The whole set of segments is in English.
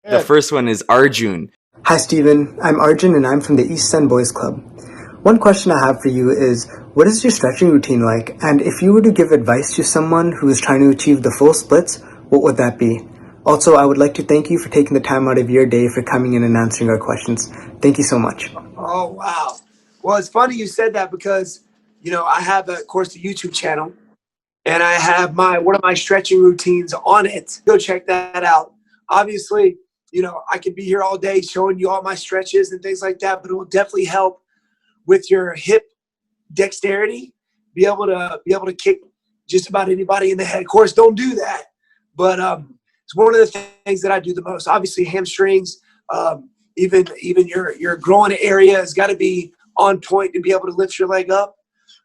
The first one is Arjun. Hi, Steven. I'm Arjun, and I'm from the East End Boys Club. One question I have for you is, what is your stretching routine like? And if you were to give advice to someone who is trying to achieve the full splits, what would that be? Also, I would like to thank you for taking the time out of your day for coming in and answering our questions. Thank you so much. Oh, wow. Well, it's funny you said that because, I have, of course, the YouTube channel, and I have one of my stretching routines on it. Go check that out. Obviously, I could be here all day showing you all my stretches and things like that, but it will definitely help with your hip dexterity, be able to kick just about anybody in the head. Of course, don't do that, but it's one of the things that I do the most. Obviously, hamstrings, even your groin area has got to be on point to be able to lift your leg up.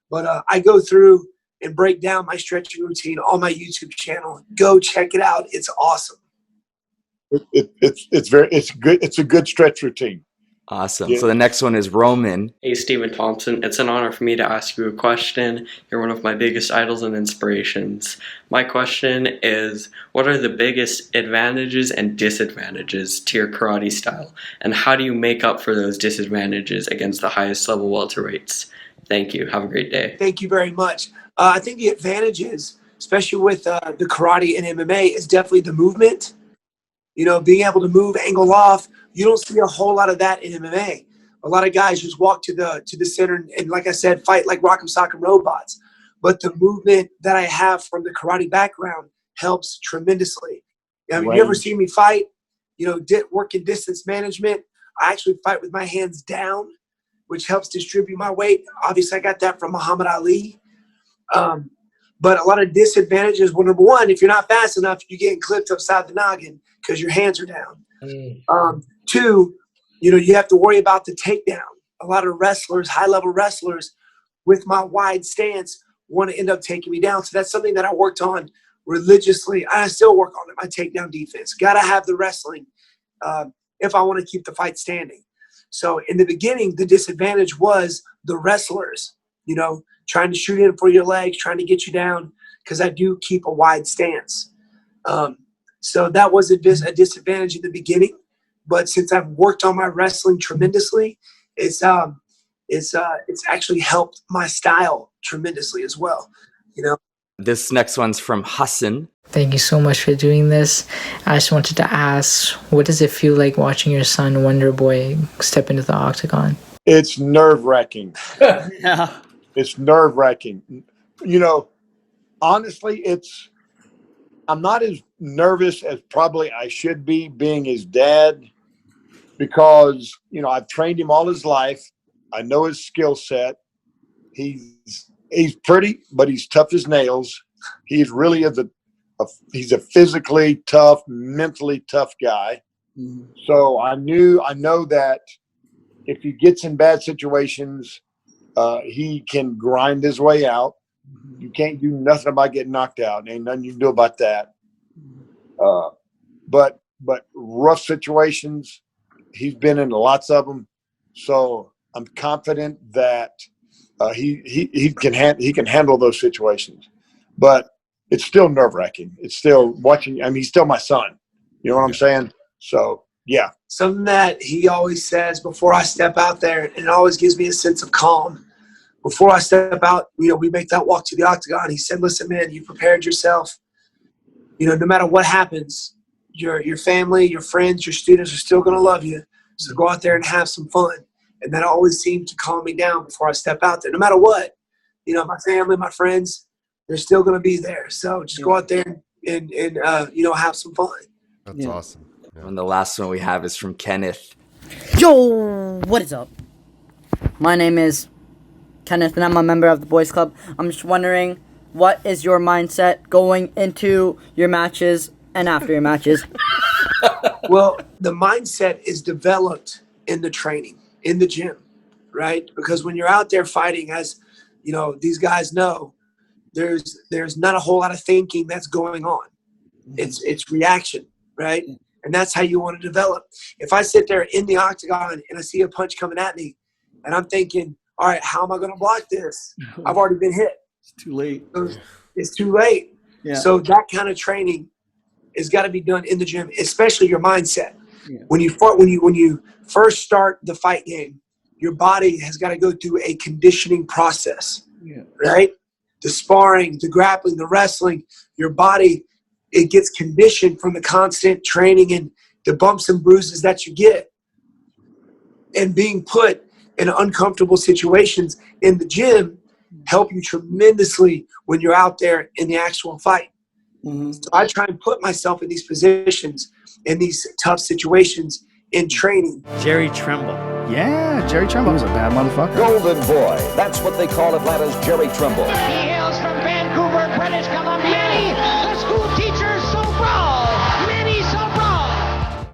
But I go through and break down my stretching routine on my YouTube channel. Go check it out. It's awesome. It's good. It's a good stretch routine. Awesome. Yeah. So the next one is Roman. Hey, Stephen Thompson. It's an honor for me to ask you a question. You're one of my biggest idols and inspirations. My question is, what are the biggest advantages and disadvantages to your karate style? And how do you make up for those disadvantages against the highest level welterweights? Thank you. Have a great day. Thank you very much. I think the advantages, especially with the karate and MMA, is definitely the movement. Being able to move, angle off. You don't see a whole lot of that in MMA. A lot of guys just walk to the center and, like I said, fight like rock'em sock'em robots. But the movement that I have from the karate background helps tremendously. You ever see me fight? Work in distance management. I actually fight with my hands down, which helps distribute my weight. Obviously, I got that from Muhammad Ali. But a lot of disadvantages. Well, number one, if you're not fast enough, you're getting clipped upside the noggin because your hands are down. Two, you have to worry about the takedown. A lot of wrestlers, high-level wrestlers, with my wide stance, want to end up taking me down. So that's something that I worked on religiously. I still work on it, my takedown defense. Got to have the wrestling if I want to keep the fight standing. So in the beginning, the disadvantage was the wrestlers, trying to shoot in for your legs, trying to get you down, because I do keep a wide stance. So that was a disadvantage in the beginning. But since I've worked on my wrestling tremendously, it's actually helped my style tremendously as well. This next one's from Hassan. Thank you so much for doing this. I just wanted to ask, what does it feel like watching your son, Wonderboy, step into the octagon? It's nerve-wracking. Yeah. It's nerve-wracking. Honestly, I'm not as nervous as probably I should be, being his dad, because, I've trained him all his life. I know his skill set. He's pretty, but he's tough as nails. He's really he's a physically tough, mentally tough guy. Mm-hmm. So I know that if he gets in bad situations, he can grind his way out. You can't do nothing about getting knocked out. Ain't nothing you can do about that. But rough situations, he's been in lots of them. So I'm confident that he can handle those situations. But it's still nerve-wracking. It's still watching. He's still my son. You know what I'm saying? So yeah. Something that he always says before I step out there, and it always gives me a sense of calm. Before I step out, we make that walk to the octagon. He said, "Listen, man, you prepared yourself. No matter what happens, your family, your friends, your students are still going to love you. So go out there and have some fun." And that always seemed to calm me down before I step out there. No matter what, my family, my friends, they're still going to be there. So just go out there and have some fun. That's awesome. Yeah. And the last one we have is from Kenneth. Yo, what is up? My name is Kenneth, and I'm a member of the Boys Club. I'm just wondering, what is your mindset going into your matches and after your matches? Well, the mindset is developed in the training, in the gym, right? Because when you're out there fighting, as these guys know, there's not a whole lot of thinking that's going on. It's reaction, right? And that's how you want to develop. If I sit there in the octagon and I see a punch coming at me, and I'm thinking, all right, how am I going to block this? I've already been hit. It's too late. It's too late. Yeah. So that kind of training has got to be done in the gym, especially your mindset. When you first start the fight game, your body has got to go through a conditioning process, right? The sparring, the grappling, the wrestling, your body, it gets conditioned from the constant training and the bumps and bruises that you get. And being put in uncomfortable situations in the gym help you tremendously when you're out there in the actual fight. So I try and put myself in these positions, in these tough situations in training. Jerry Trimble. Yeah, Jerry Trimble was a bad motherfucker. Golden Boy. That's what they call Atlanta's Jerry Trimble. He hails from Vancouver, British Columbia.